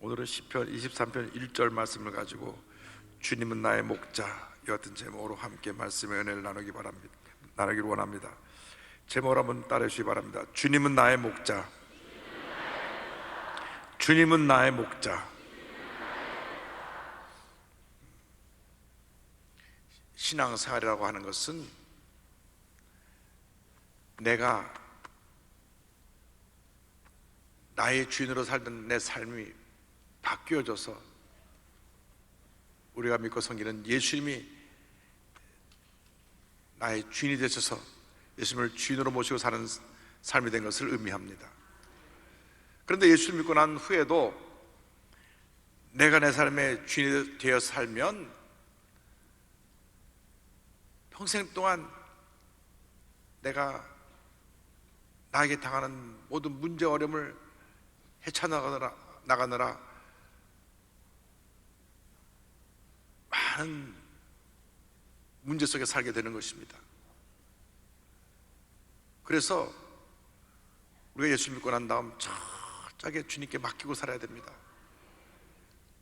오늘은 시편 23편 1절 말씀을 가지고 주님은 나의 목자 이 같은 제목으로 함께 말씀의 은혜를 나누기를 원합니다. 제목을 한번 따라해 주시기 바랍니다. 주님은 나의 목자. 주님은 나의 목자. 신앙생활이라고 하는 것은 내가 나의 주인으로 살던 내 삶이 바뀌어져서 우리가 믿고 섬기는 예수님이 나의 주인이 되셔서 예수님을 주인으로 모시고 사는 삶이 된 것을 의미합니다. 그런데 예수를 믿고 난 후에도 내가 내 삶의 주인이 되어 살면 평생 동안 내가 나에게 당하는 모든 문제 어려움을 헤쳐나가느라 많은 문제 속에 살게 되는 것입니다. 그래서 우리가 예수 믿고 난 다음 철저하게 주님께 맡기고 살아야 됩니다.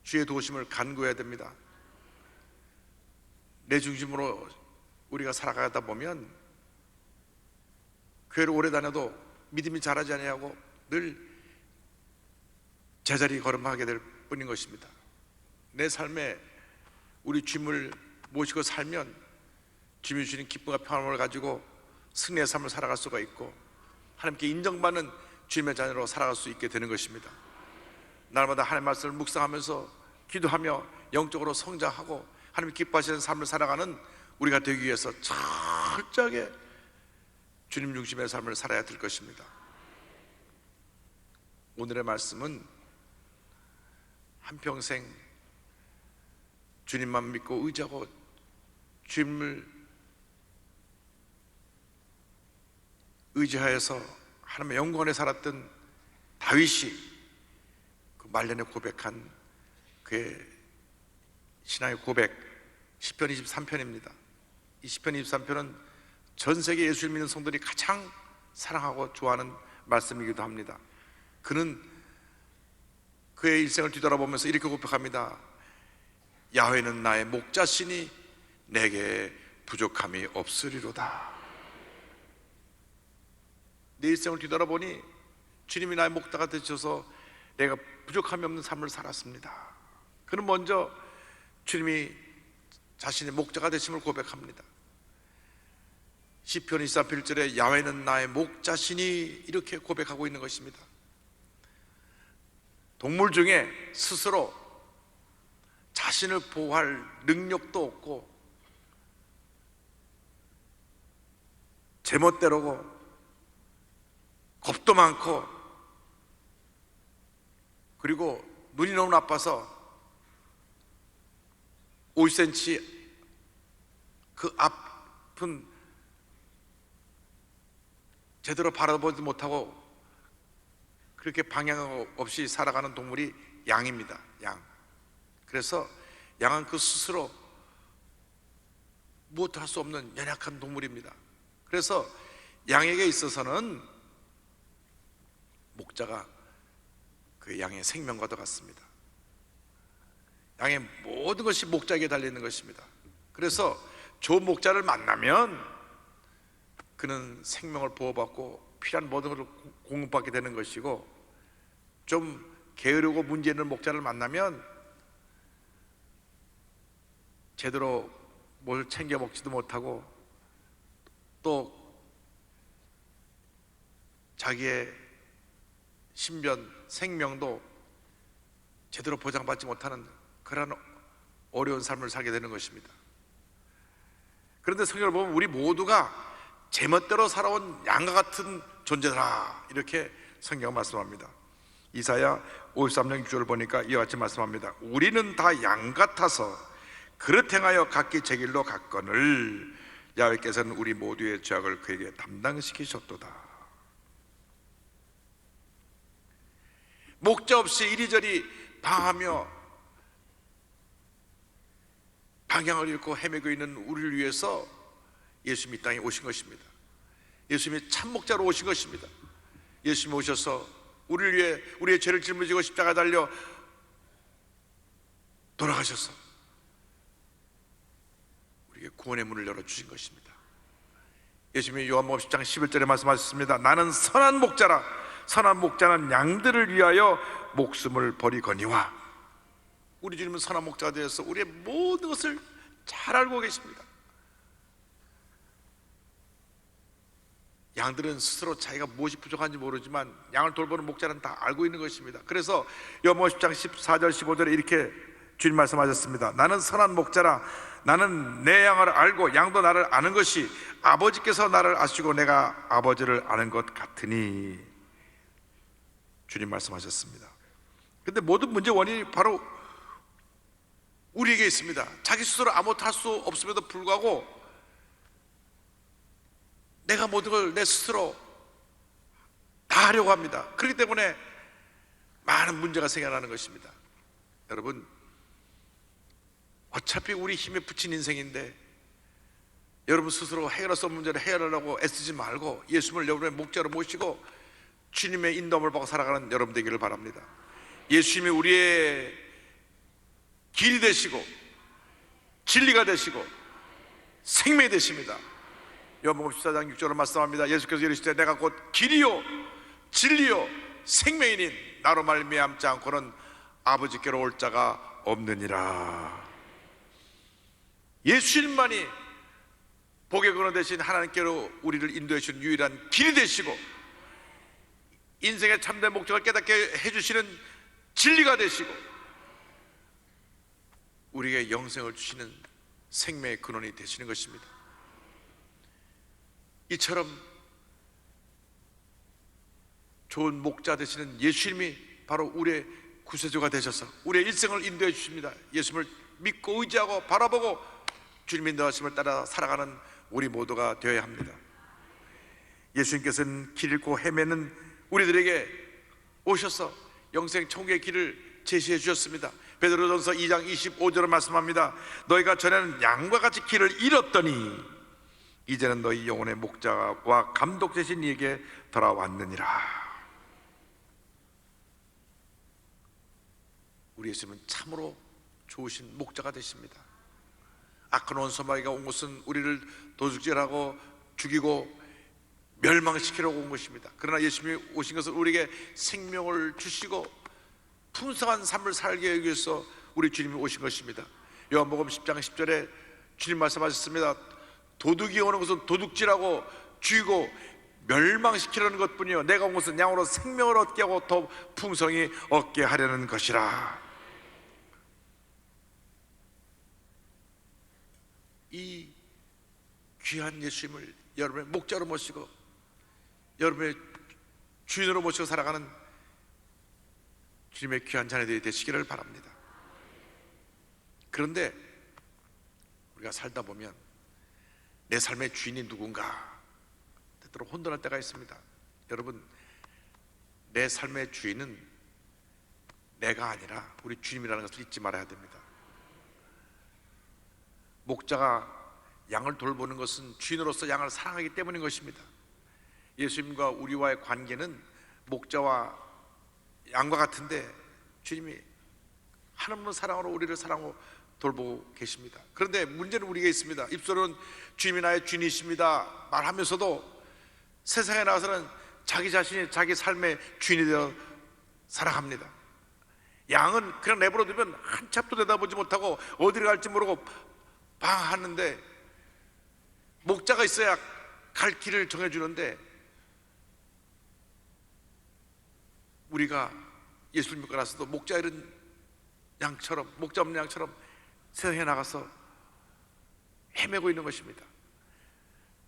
주의 도우심을 간구해야 됩니다. 내 중심으로 우리가 살아가다 보면 교회를 오래 다녀도 믿음이 자라지 아니하고 늘 제자리 걸음하게 될 뿐인 것입니다. 내 삶에 우리 주님을 모시고 살면 주님이 주신 기쁨과 평안을 가지고 승리의 삶을 살아갈 수가 있고 하나님께 인정받는 주님의 자녀로 살아갈 수 있게 되는 것입니다. 날마다 하나님의 말씀을 묵상하면서 기도하며 영적으로 성장하고 하나님 기뻐하시는 삶을 살아가는 우리가 되기 위해서 철저하게 주님 중심의 삶을 살아야 될 것입니다. 오늘의 말씀은 한평생 주님만 믿고 의지하고 주님을 의지하여서 하나님의 영광에 살았던 다윗이 그 말년에 고백한 그의 신앙의 고백 시편 23편입니다. 이 시편 23편은 전 세계 예수를 믿는 성도들이 가장 사랑하고 좋아하는 말씀이기도 합니다. 그는 그의 일생을 뒤돌아보면서 이렇게 고백합니다. 야훼는 나의 목자시니 내게 부족함이 없으리로다. 내 일생을 뒤돌아보니 주님이 나의 목자가 되셔서 내가 부족함이 없는 삶을 살았습니다. 그는 먼저 주님이 자신의 목자가 되심을 고백합니다. 시편 23편 1절에 야훼는 나의 목자시니 이렇게 고백하고 있는 것입니다. 동물 중에 스스로 자신을 보호할 능력도 없고 제멋대로고 겁도 많고 그리고 눈이 너무 나빠서 50cm 그 앞은 제대로 바라보지 못하고 그렇게 방향 없이 살아가는 동물이 양입니다. 양. 그래서 양은 그 스스로 무엇도 할 수 없는 연약한 동물입니다. 그래서 양에게 있어서는 목자가 그 양의 생명과도 같습니다. 양의 모든 것이 목자에게 달려있는 것입니다. 그래서 좋은 목자를 만나면 그는 생명을 보호받고 필요한 모든 것을 공급받게 되는 것이고, 좀 게으르고 문제 있는 목자를 만나면 제대로 뭘 챙겨 먹지도 못하고 또 자기의 신변, 생명도 제대로 보장받지 못하는 그런 어려운 삶을 살게 되는 것입니다. 그런데 성경을 보면 우리 모두가 제멋대로 살아온 양과 같은 존재다 이렇게 성경은 말씀합니다. 이사야 53장 6절을 보니까 이와 같이 말씀합니다. 우리는 다 양 같아서 그릇 행하여 각기 제 길로 갔거늘 야훼께서는 우리 모두의 죄악을 그에게 담당시키셨도다. 목자 없이 이리저리 방하며 방향을 잃고 헤매고 있는 우리를 위해서 예수님이 이 땅에 오신 것입니다. 예수님이 참 목자로 오신 것입니다. 예수님이 오셔서 우리를 위해 우리의 죄를 짊어지고 십자가에 달려 돌아가셔서 우리에게 구원의 문을 열어주신 것입니다. 예수님이 요한복음 10장 11절에 말씀하셨습니다. 나는 선한 목자라. 선한 목자는 양들을 위하여 목숨을 버리거니와. 우리 주님은 선한 목자가 되어서 우리의 모든 것을 잘 알고 계십니다. 양들은 스스로 자기가 무엇이 부족한지 모르지만 양을 돌보는 목자는 다 알고 있는 것입니다. 그래서 요한복음 10장 14절 15절에 이렇게 주님 말씀하셨습니다. 나는 선한 목자라. 나는 내 양을 알고 양도 나를 아는 것이 아버지께서 나를 아시고 내가 아버지를 아는 것 같으니. 주님 말씀하셨습니다. 근데 모든 문제 원인이 바로 우리에게 있습니다. 자기 스스로 아무것도 할 수 없음에도 불구하고 내가 모든 걸 내 스스로 다 하려고 합니다. 그렇기 때문에 많은 문제가 생겨나는 것입니다. 여러분, 어차피 우리 힘에 붙인 인생인데 여러분 스스로 해결할 수 없는 문제를 해결하려고 애쓰지 말고 예수님을 여러분의 목자로 모시고 주님의 인도함을 받고 살아가는 여러분 되기를 바랍니다. 예수님이 우리의 길이 되시고 진리가 되시고 생명이 되십니다. 요한복음 14장 6절로 말씀합니다. 예수께서 이르시되 내가 곧 길이요 진리요 생명이니 나로 말미암지 않고는 아버지께로 올 자가 없느니라. 예수님만이 복의 근원 되신 하나님께로 우리를 인도해 주시는 유일한 길이 되시고 인생의 참된 목적을 깨닫게 해주시는 진리가 되시고 우리에게 영생을 주시는 생명의 근원이 되시는 것입니다. 이처럼 좋은 목자 되시는 예수님이 바로 우리의 구세주가 되셔서 우리의 일생을 인도해 주십니다. 예수님을 믿고 의지하고 바라보고 주님의 인도하심을 따라 살아가는 우리 모두가 되어야 합니다. 예수님께서는 길 잃고 헤매는 우리들에게 오셔서 영생 천국의 길을 제시해 주셨습니다. 베드로전서 2장 25절을 말씀합니다. 너희가 전에는 양과 같이 길을 잃었더니 이제는 너희 영혼의 목자와 감독 되신 이에게 돌아왔느니라. 우리 예수님은 참으로 좋으신 목자가 되십니다. 악한 원수마귀가 온 것은 우리를 도둑질하고 죽이고 멸망시키려고 온 것입니다. 그러나 예수님이 오신 것은 우리에게 생명을 주시고 풍성한 삶을 살게 하기 위해서 우리 주님이 오신 것입니다. 요한복음 10장 10절에 주님 말씀하셨습니다. 도둑이 오는 것은 도둑질하고 죽이고 멸망시키려는 것뿐이요 내가 온 것은 양으로 생명을 얻게 하고 더 풍성히 얻게 하려는 것이라. 이 귀한 예수님을 여러분의 목자로 모시고 여러분의 주인으로 모시고 살아가는 주님의 귀한 자녀들이 되시기를 바랍니다. 그런데 우리가 살다 보면 내 삶의 주인이 누군가 때때로 혼돈할 때가 있습니다. 여러분, 내 삶의 주인은 내가 아니라 우리 주님이라는 것을 잊지 말아야 됩니다. 목자가 양을 돌보는 것은 주인으로서 양을 사랑하기 때문인 것입니다. 예수님과 우리와의 관계는 목자와 양과 같은데 주님이 하나님의 사랑으로 우리를 사랑하고 돌보고 계십니다. 그런데 문제는 우리에게 있습니다. 입술은 주님이 나의 주인이십니다 말하면서도 세상에 나가서는 자기 자신이 자기 삶의 주인이 되어 살아갑니다. 양은 그냥 내버려두면 한참도 내다보지 못하고 어디를 갈지 모르고 방황하는데 목자가 있어야 갈 길을 정해주는데 우리가 예수를 믿고 나서도 목자 잃은 양처럼 목자 없는 양처럼 세상에 나가서 헤매고 있는 것입니다.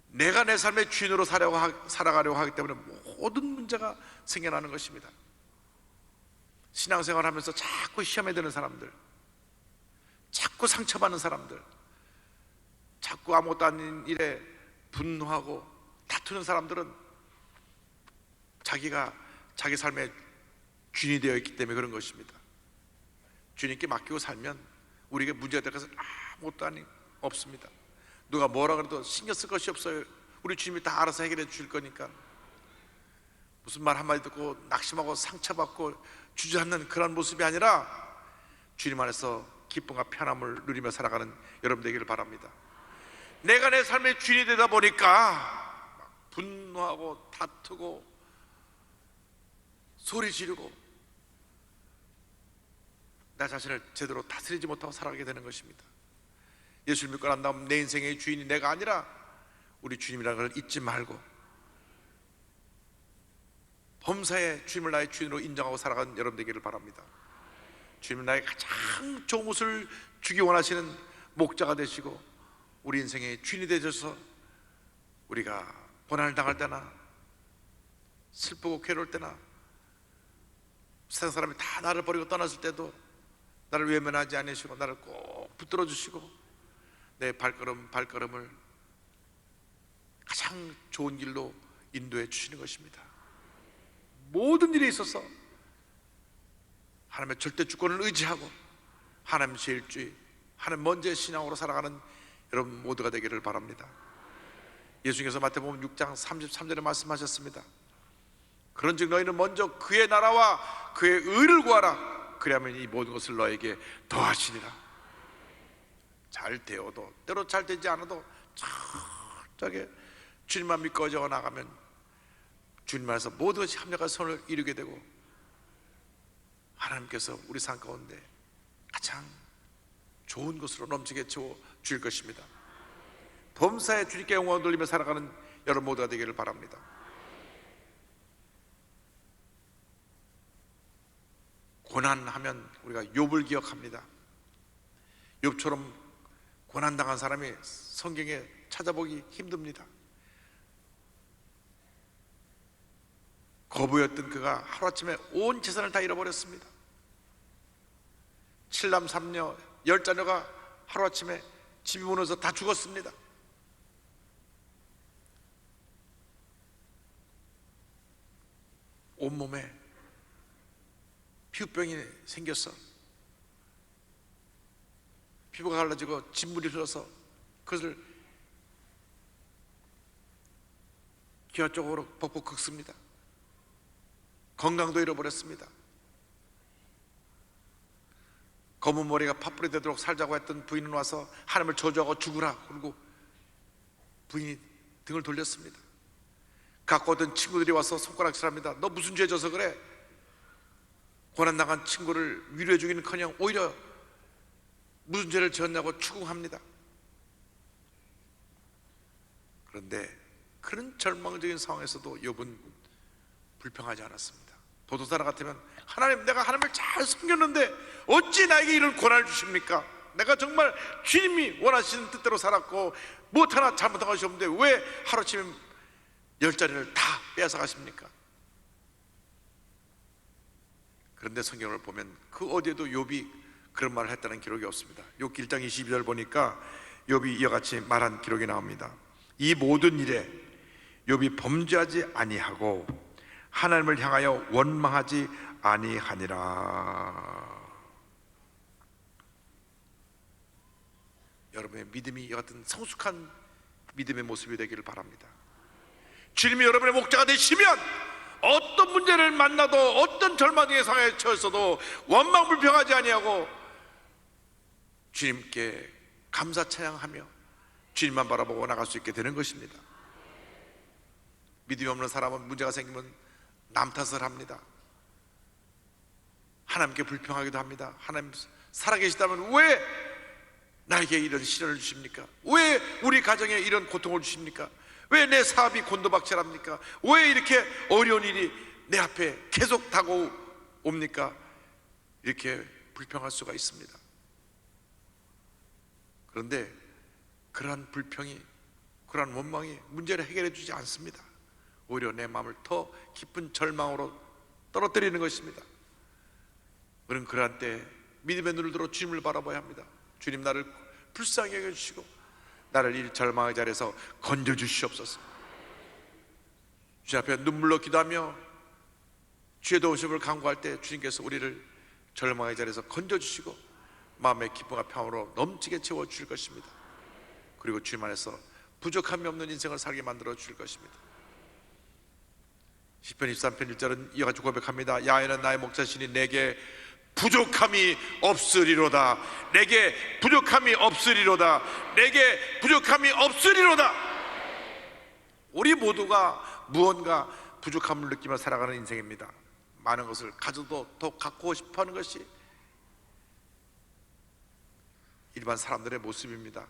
내가 내 삶의 주인으로 살아가려고 하기 때문에 모든 문제가 생겨나는 것입니다. 신앙생활 하면서 자꾸 시험에 드는 사람들, 자꾸 상처받는 사람들, 자꾸 아무것도 아닌 일에 분노하고 다투는 사람들은 자기가 자기 삶의 주인이 되어 있기 때문에 그런 것입니다. 주님께 맡기고 살면 우리에게 문제가 될 것은 아무것도 없습니다. 누가 뭐라 그래도 신경 쓸 것이 없어요. 우리 주님이 다 알아서 해결해 주실 거니까. 무슨 말 한마디 듣고 낙심하고 상처받고 주저앉는 그런 모습이 아니라 주님 안에서 기쁨과 편함을 누리며 살아가는 여러분 되기를 바랍니다. 내가 내 삶의 주인이 되다 보니까 분노하고 다투고 소리 지르고 나 자신을 제대로 다스리지 못하고 살아가게 되는 것입니다. 예수를 믿고 난 다음 내 인생의 주인이 내가 아니라 우리 주님이라는 걸 잊지 말고 범사의 주님을 나의 주인으로 인정하고 살아가는 여러분 되기를 바랍니다. 주님은 나의 가장 좋은 것을 주기 원하시는 목자가 되시고 우리 인생의 주인이 되셔서 우리가 고난을 당할 때나 슬프고 괴로울 때나 세상 사람이 다 나를 버리고 떠났을 때도 나를 외면하지 않으시고 나를 꼭 붙들어 주시고 내 발걸음을 가장 좋은 길로 인도해 주시는 것입니다. 모든 일에 있어서 하나님의 절대 주권을 의지하고 하나님 제일주의, 하나님 먼저의 신앙으로 살아가는 여러분 모두가 되기를 바랍니다. 예수님께서 마태복음 6장 33절에 말씀하셨습니다. 그런즉 너희는 먼저 그의 나라와 그의 의를 구하라. 그리하면 이 모든 것을 너에게 더하시니라. 잘 되어도 때로 잘 되지 않아도 철저하게 주님만 믿고 어져 나가면 주님 안에서 모든 것이 합력한 선을 이루게 되고 하나님께서 우리 삶 가운데 가장 좋은 것으로 넘치게 채워 주실 것입니다. 범사에 주님께 영광을 돌리며 살아가는 여러분 모두가 되기를 바랍니다. 고난하면 우리가 욥을 기억합니다. 욥처럼 고난당한 사람이 성경에 찾아보기 힘듭니다. 거부였던 그가 하루아침에 온 재산을 다 잃어버렸습니다. 7남 3녀 10자녀가 하루아침에 집이 무너져 다 죽었습니다. 온몸에 피부병이 생겼어. 피부가 갈라지고 진물이 흘러서 그것을 기아 쪽으로 벅벅 긁습니다. 건강도 잃어버렸습니다. 검은 머리가 팥불이 되도록 살자고 했던 부인은 와서 하나님을 저주하고 죽으라 그러고 부인이 등을 돌렸습니다. 갖고 오던 친구들이 와서 손가락질합니다. 너 무슨 죄 져서 그래? 고난당한 친구를 위로해 주기는커녕 오히려 무슨 죄를 지었냐고 추궁합니다. 그런데 그런 절망적인 상황에서도 욥은 불평하지 않았습니다. 도도사나 같으면 하나님, 내가 하나님을 잘 섬겼는데 어찌 나에게 이런 고난을 주십니까? 내가 정말 주님이 원하시는 뜻대로 살았고 무엇 하나 잘못한 것이 없는데 왜 하루아침에 10자리를 다 빼앗아 가십니까? 그런데 성경을 보면 그 어디에도 욥이 그런 말을 했다는 기록이 없습니다. 욥기 1장 22절 보니까 욥이 이와 같이 말한 기록이 나옵니다. 이 모든 일에 욥이 범죄하지 아니하고 하나님을 향하여 원망하지 아니하니라. 여러분의 믿음이 이와 같은 성숙한 믿음의 모습이 되기를 바랍니다. 주님이 여러분의 목자가 되시면 어떤 문제를 만나도 어떤 절망의 상황에 처했어도 원망불평하지 아니하고 주님께 감사 찬양하며 주님만 바라보고 나갈 수 있게 되는 것입니다. 믿음이 없는 사람은 문제가 생기면 남 탓을 합니다. 하나님께 불평하기도 합니다. 하나님 살아계시다면 왜 나에게 이런 시련을 주십니까? 왜 우리 가정에 이런 고통을 주십니까? 왜 내 사업이 곤도박질합니까? 왜 이렇게 어려운 일이 내 앞에 계속 다가옵니까? 이렇게 불평할 수가 있습니다. 그런데 그러한 불평이, 그러한 원망이 문제를 해결해 주지 않습니다. 오히려 내 마음을 더 깊은 절망으로 떨어뜨리는 것입니다. 우리는 그러한 때 믿음의 눈을 들어 주님을 바라봐야 합니다. 주님, 나를 불쌍히 여겨주시고 나를 이 절망의 자리에서 건져주시옵소서. 주님 앞에 눈물로 기도하며 주의 도우심을 간구할 때 주님께서 우리를 절망의 자리에서 건져주시고 마음의 기쁨과 평화로 넘치게 채워주실 것입니다. 그리고 주님 안에서 부족함이 없는 인생을 살게 만들어 주실 것입니다. 시편 23편 1절은 이와 같이 고백합니다. 야훼는 나의 목자시니 내게 부족함이 없으리로다. 내게 부족함이 없으리로다. 내게 부족함이 없으리로다. 우리 모두가 무언가 부족함을 느끼며 살아가는 인생입니다. 많은 것을 가져도 더 갖고 싶어하는 것이 일반 사람들의 모습입니다.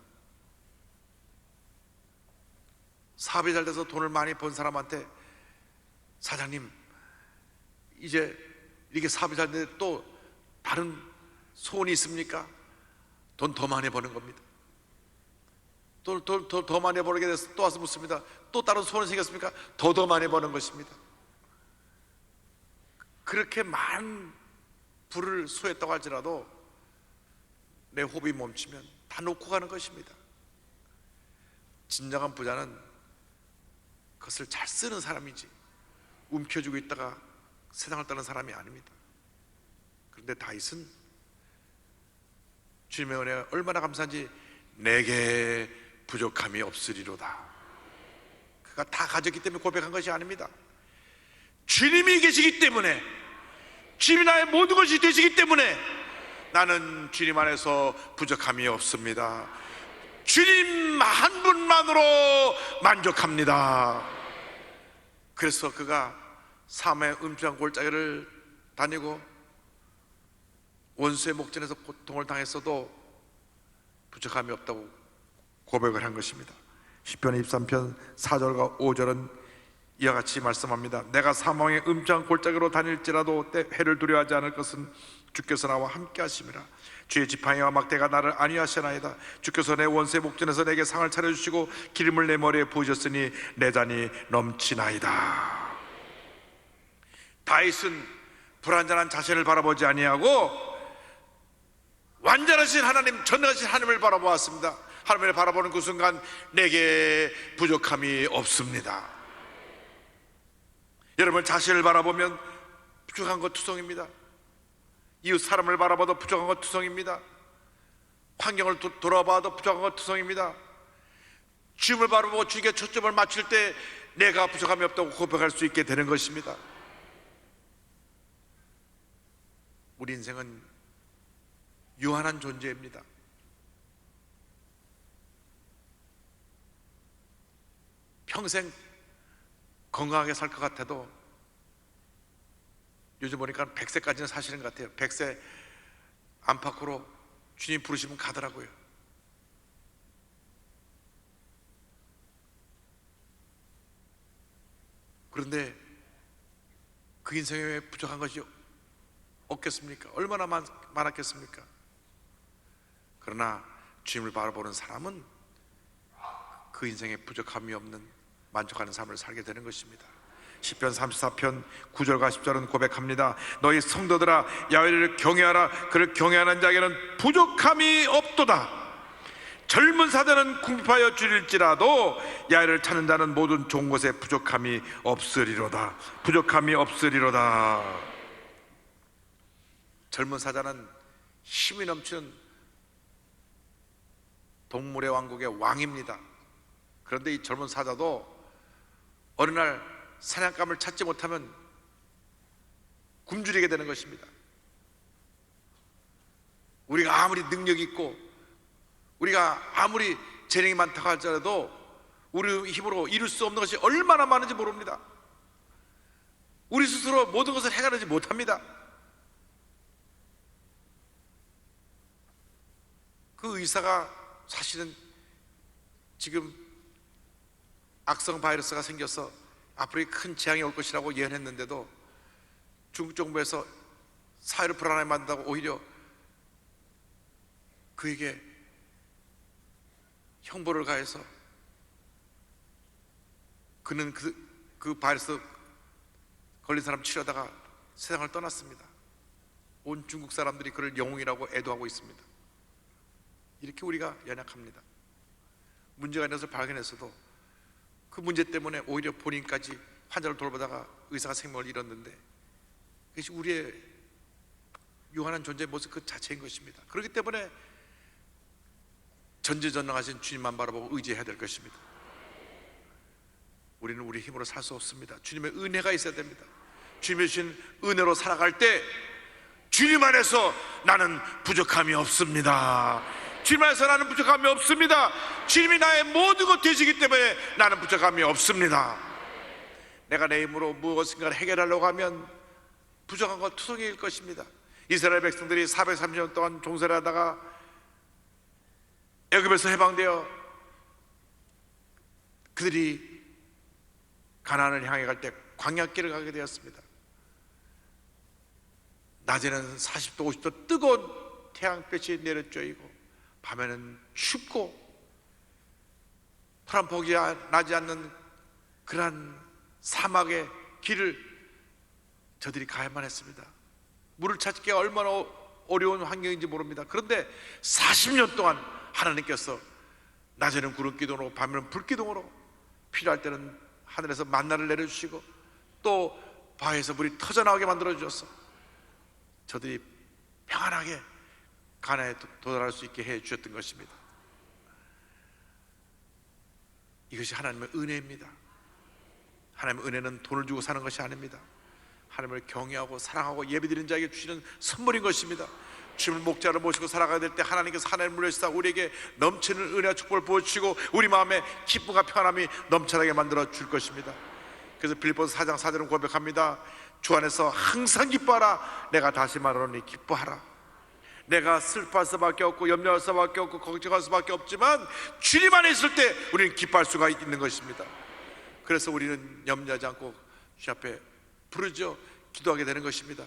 사업이 잘 돼서 돈을 많이 번 사람한테 사장님 이제 이렇게 사업이 잘 되는데 또 다른 소원이 있습니까? 돈 더 많이 버는 겁니다. 더 많이 벌게 돼서 또 와서 묻습니다. 또 다른 소원이 생겼습니까? 더 많이 버는 것입니다. 그렇게 많은 부를 수했다고 할지라도 내 호흡이 멈추면 다 놓고 가는 것입니다. 진정한 부자는 그것을 잘 쓰는 사람이지 움켜쥐고 있다가 세상을 떠는 사람이 아닙니다. 그런데 다윗은 주님의 은혜가 얼마나 감사한지 내게 부족함이 없으리로다. 그가 다 가졌기 때문에 고백한 것이 아닙니다. 주님이 계시기 때문에, 주님이 나의 모든 것이 되시기 때문에 나는 주님 안에서 부족함이 없습니다. 주님 한 분만으로 만족합니다. 그래서 그가 삶의 음침한 골짜기를 다니고 원수의 목전에서 고통을 당했어도 부족함이 없다고 고백을 한 것입니다. 시편 23편 4절과 5절은 이와 같이 말씀합니다. 내가 사망의 음침한 골짜기로 다닐지라도 해를 두려워하지 않을 것은 주께서 나와 함께 하심이라. 주의 지팡이와 막대가 나를 안위하시나이다. 주께서 내 원수의 목전에서 내게 상을 차려주시고 기름을 내 머리에 부으셨으니 내 잔이 넘치나이다. 다윗은 불완전한 자신을 바라보지 아니하고 완전하신 하나님, 전능하신 하나님을 바라보았습니다. 하나님을 바라보는 그 순간 내게 부족함이 없습니다. 여러분 자신을 바라보면 부족한 것 투성입니다. 이웃 사람을 바라봐도 부족한 것 투성입니다. 환경을 돌아봐도 부족한 것 투성입니다. 주님을 바라보고 주님께 초점을 맞출 때 내가 부족함이 없다고 고백할 수 있게 되는 것입니다. 우리 인생은 유한한 존재입니다. 평생 건강하게 살 것 같아도 요즘 보니까 100세까지는 사시는 것 같아요. 100세 안팎으로 주님 부르시면 가더라고요. 그런데 그 인생에 왜 부족한 것이 없겠습니까? 얼마나 많았겠습니까? 그러나 주님을 바라보는 사람은 그 인생에 부족함이 없는 만족하는 삶을 살게 되는 것입니다. 시편 34편 9절과 10절은 고백합니다. 너희 성도들아 야훼를 경외하라. 그를 경외하는 자에게는 부족함이 없도다. 젊은 사자는 궁핍하여 줄일지라도 야훼를 찾는 자는 모든 좋은 것에 부족함이 없으리로다. 부족함이 없으리로다. 젊은 사자는 힘이 넘치는 동물의 왕국의 왕입니다. 그런데 이 젊은 사자도 어느 날 사냥감을 찾지 못하면 굶주리게 되는 것입니다. 우리가 아무리 능력이 있고 우리가 아무리 재능이 많다고 할지라도 우리 힘으로 이룰 수 없는 것이 얼마나 많은지 모릅니다. 우리 스스로 모든 것을 해결하지 못합니다. 그 의사가 사실은 지금 악성 바이러스가 생겨서 앞으로 큰 재앙이 올 것이라고 예언했는데도 중국 정부에서 사회를 불안하게 만든다고 오히려 그에게 형벌을 가해서 그는 그 바이러스 걸린 사람 치료하다가 세상을 떠났습니다. 온 중국 사람들이 그를 영웅이라고 애도하고 있습니다. 이렇게 우리가 연약합니다. 문제가 있는 것을 발견해서도 그 문제 때문에 오히려 본인까지 환자를 돌보다가 의사가 생명을 잃었는데 그것이 우리의 유한한 존재의 모습 그 자체인 것입니다. 그렇기 때문에 전지전능하신 주님만 바라보고 의지해야 될 것입니다. 우리는 우리 힘으로 살 수 없습니다. 주님의 은혜가 있어야 됩니다. 주님의 주신 은혜로 살아갈 때 주님 안에서 나는 부족함이 없습니다. 주님 안에서 나는 부족함이 없습니다. 주님이 나의 모든 것 되시기 때문에 나는 부족함이 없습니다. 내가 내 힘으로 무엇인가를 해결하려고 하면 부족한 것 투성이일 것입니다. 이스라엘 백성들이 430년 동안 종살이 하다가 애굽에서 해방되어 그들이 가나안을 향해 갈 때 광야길을 가게 되었습니다. 낮에는 40도 50도 뜨거운 태양볕이 내려쬐이고 밤에는 춥고 풀 한 폭이 나지 않는 그러한 사막의 길을 저들이 가야만 했습니다. 물을 찾기가 얼마나 어려운 환경인지 모릅니다. 그런데 40년 동안 하나님께서 낮에는 구름기둥으로 밤에는 불기둥으로 필요할 때는 하늘에서 만나를 내려주시고 또 바위에서 물이 터져나오게 만들어주셔서 저들이 평안하게 가나안에 도달할 수 있게 해주셨던 것입니다. 이것이 하나님의 은혜입니다. 하나님의 은혜는 돈을 주고 사는 것이 아닙니다. 하나님을 경외하고 사랑하고 예배드리는 자에게 주시는 선물인 것입니다. 주님을 목자로 모시고 살아가야 될 때 하나님께서 하나님을 물려주시다 우리에게 넘치는 은혜와 축복을 부어주시고 우리 마음에 기쁨과 평안함이 넘쳐나게 만들어 줄 것입니다. 그래서 빌립보서 4장 4절은 고백합니다. 주 안에서 항상 기뻐하라. 내가 다시 말하노니 기뻐하라. 내가 슬퍼할 수밖에 없고 염려할 수밖에 없고 걱정할 수밖에 없지만 주님 안에 있을 때 우리는 기뻐할 수가 있는 것입니다. 그래서 우리는 염려하지 않고 주 앞에 부르짖어 기도하게 되는 것입니다.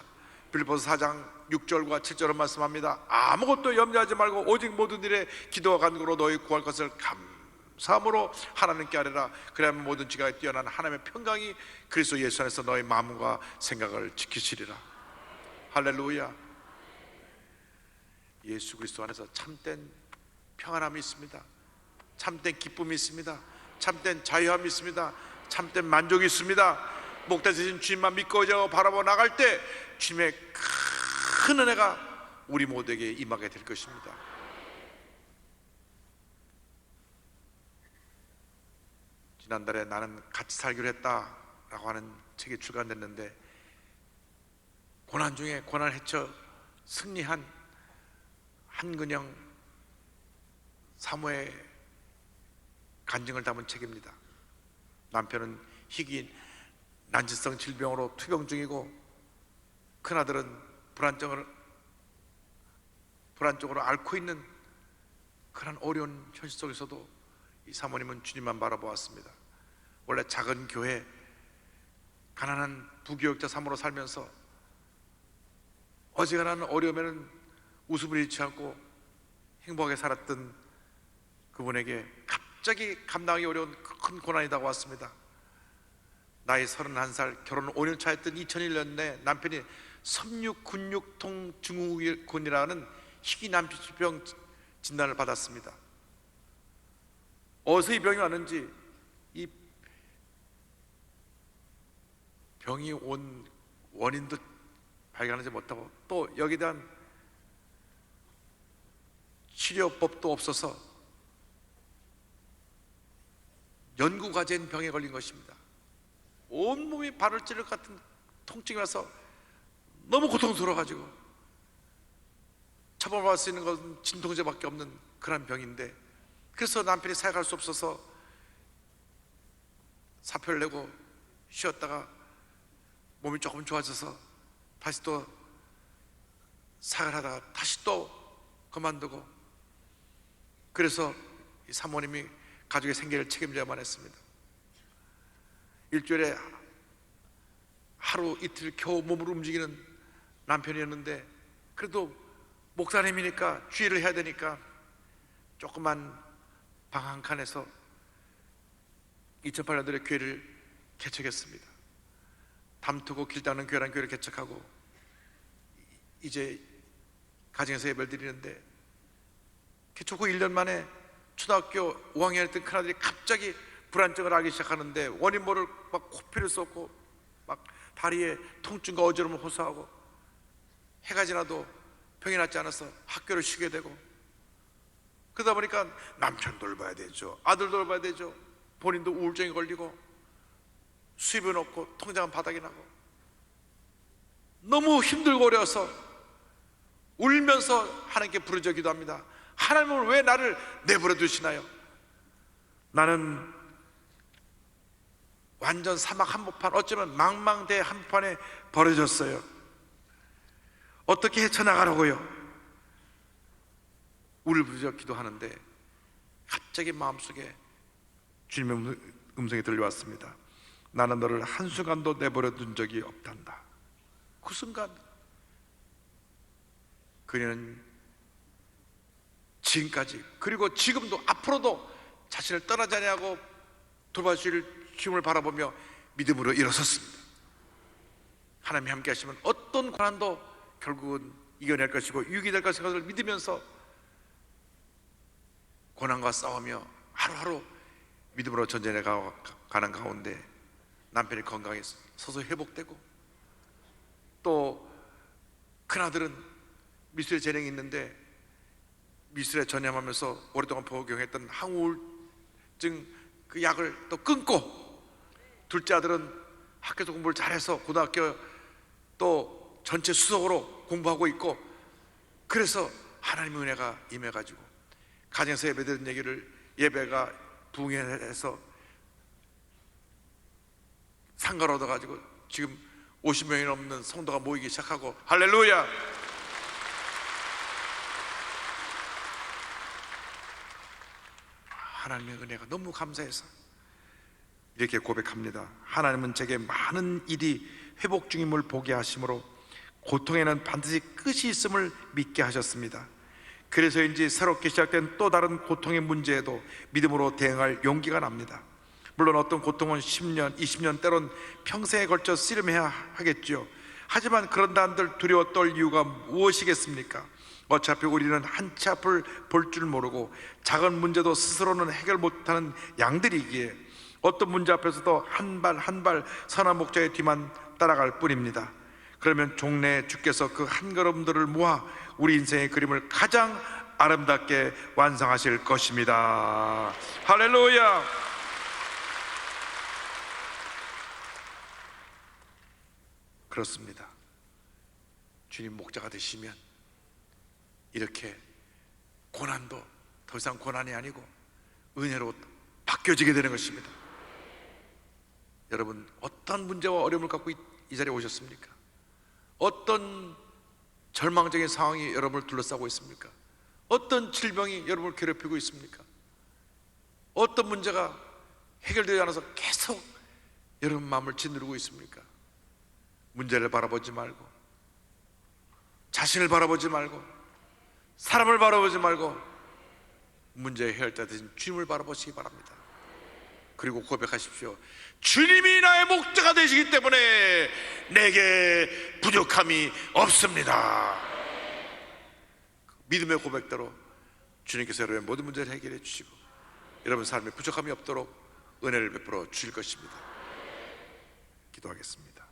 빌립보서 4장 6절과 7절은 말씀합니다. 아무것도 염려하지 말고 오직 모든 일에 기도와 간구로 너희 구할 것을 감사함으로 하나님께 아뢰라. 그래야만 모든 지각에 뛰어난 하나님의 평강이 그리스도 예수 안에서 너희 마음과 생각을 지키시리라. 할렐루야. 예수 그리스도 안에서 참된 평안함이 있습니다. 참된 기쁨이 있습니다. 참된 자유함이 있습니다. 참된 만족이 있습니다. 목자 되신 주님만 믿고 바라보고 나갈 때 주님의 큰 은혜가 우리 모두에게 임하게 될 것입니다. 지난달에 나는 같이 살기로 했다라고 하는 책이 출간됐는데 고난 중에 고난을 헤쳐 승리한 한근영 사모의 간증을 담은 책입니다. 남편은 희귀 난치성 질병으로 투병 중이고 큰아들은 불안적으로 앓고 있는 그런 어려운 현실 속에서도 이 사모님은 주님만 바라보았습니다. 원래 작은 교회 가난한 부교육자 사모로 살면서 어지간한 어려움에는 웃음을 잃지 않고 행복하게 살았던 그분에게 갑자기 감당하기 어려운 큰 고난이 다가왔습니다. 나이 31살, 결혼 5년 차였던 2001년에 남편이 섬유근육통 증후군이라는 희귀 난치병 진단을 받았습니다. 어디서 이 병이 왔는지, 이 병이 온 원인도 발견하지 못하고 또 여기에 대한 치료법도 없어서 연구과제인 병에 걸린 것입니다. 온몸이 발을 찌를 것 같은 통증이 와서 너무 고통스러워가지고 처방받을 수 있는 것은 진통제밖에 없는 그런 병인데, 그래서 남편이 사역할 수 없어서 사표를 내고 쉬었다가 몸이 조금 좋아져서 다시 또 사역을 하다가 다시 또 그만두고, 그래서 이 사모님이 가족의 생계를 책임져야만 했습니다. 일주일에 하루 이틀 겨우 몸을 움직이는 남편이었는데, 그래도 목사님이니까 주의를 해야 되니까 조그만 방 한 칸에서 2008년도에 교회를 개척했습니다. 담투고 길 닦는 교회라는 교회를 개척하고 이제 가정에서 예배를 드리는데, 개척 후 1년 만에 초등학교 5학년이었던 큰아들이 갑자기 불안증을 앓기 시작하는데 원인 모를 막 코피를 쏟고 막 다리에 통증과 어지러움을 호소하고, 해가 지나도 병이 낫지 않아서 학교를 쉬게 되고, 그러다 보니까 남편 돌봐야 되죠, 아들 돌봐야 되죠, 본인도 우울증에 걸리고 수입은 없고 통장은 바닥이 나고 너무 힘들고 어려워서 울면서 하나님께 부르짖어 기도합니다. 하나님은 왜 나를 내버려 두시나요? 나는 완전 사막 한복판, 어쩌면 망망대해 한복판에 버려졌어요. 어떻게 헤쳐나가라고요? 울부짖어 기도하는데 갑자기 마음속에 주님의 음성이 들려왔습니다. 나는 너를 한순간도 내버려 둔 적이 없단다. 그 순간 그녀는 지금까지, 그리고 지금도 앞으로도 자신을 떠나지 아니하고 돌봐주실 주님을 바라보며 믿음으로 일어섰습니다. 하나님이 함께 하시면 어떤 고난도 결국은 이겨낼 것이고 유익이 될 것을 믿으면서 고난과 싸우며 하루하루 믿음으로 전진해 가는 가운데 남편이 건강에 서서 회복되고, 또 큰아들은 미술에 재능이 있는데 미술에 전념하면서 오랫동안 복용했던 항우울증 그 약을 또 끊고, 둘째 아들은 학교에서 공부를 잘해서 고등학교 또 전체 수석으로 공부하고 있고, 그래서 하나님의 은혜가 임해가지고 가정에서 예배드린 얘기를 예배가 부흥해서 상가를 얻어가지고 지금 50명이 넘는 성도가 모이기 시작하고, 할렐루야! 하나님의 은혜가 너무 감사해서 이렇게 고백합니다. 하나님은 제게 많은 일이 회복 중임을 보게 하심으로 고통에는 반드시 끝이 있음을 믿게 하셨습니다. 그래서인지 새롭게 시작된 또 다른 고통의 문제에도 믿음으로 대응할 용기가 납니다. 물론 어떤 고통은 10년, 20년 때론 평생에 걸쳐 씨름해야 하겠죠. 하지만 그런다 한들 두려워 떨 이유가 무엇이겠습니까? 어차피 우리는 한치 앞을 볼 줄 모르고 작은 문제도 스스로는 해결 못하는 양들이기에 어떤 문제 앞에서도 한 발 한 발 선한 목자의 뒤만 따라갈 뿐입니다. 그러면 종래 주께서 그 한 걸음들을 모아 우리 인생의 그림을 가장 아름답게 완성하실 것입니다. 할렐루야! 그렇습니다. 주님 목자가 되시면 이렇게 고난도 더 이상 고난이 아니고 은혜로 바뀌어지게 되는 것입니다. 여러분, 어떤 문제와 어려움을 갖고 이 자리에 오셨습니까? 어떤 절망적인 상황이 여러분을 둘러싸고 있습니까? 어떤 질병이 여러분을 괴롭히고 있습니까? 어떤 문제가 해결되지 않아서 계속 여러분 마음을 짓누르고 있습니까? 문제를 바라보지 말고, 자신을 바라보지 말고, 사람을 바라보지 말고 문제의 해결자 되신 주님을 바라보시기 바랍니다. 그리고 고백하십시오. 주님이 나의 목자가 되시기 때문에 내게 부족함이 없습니다. 믿음의 고백대로 주님께서 여러분의 모든 문제를 해결해 주시고 여러분 삶에 부족함이 없도록 은혜를 베풀어 주실 것입니다. 기도하겠습니다.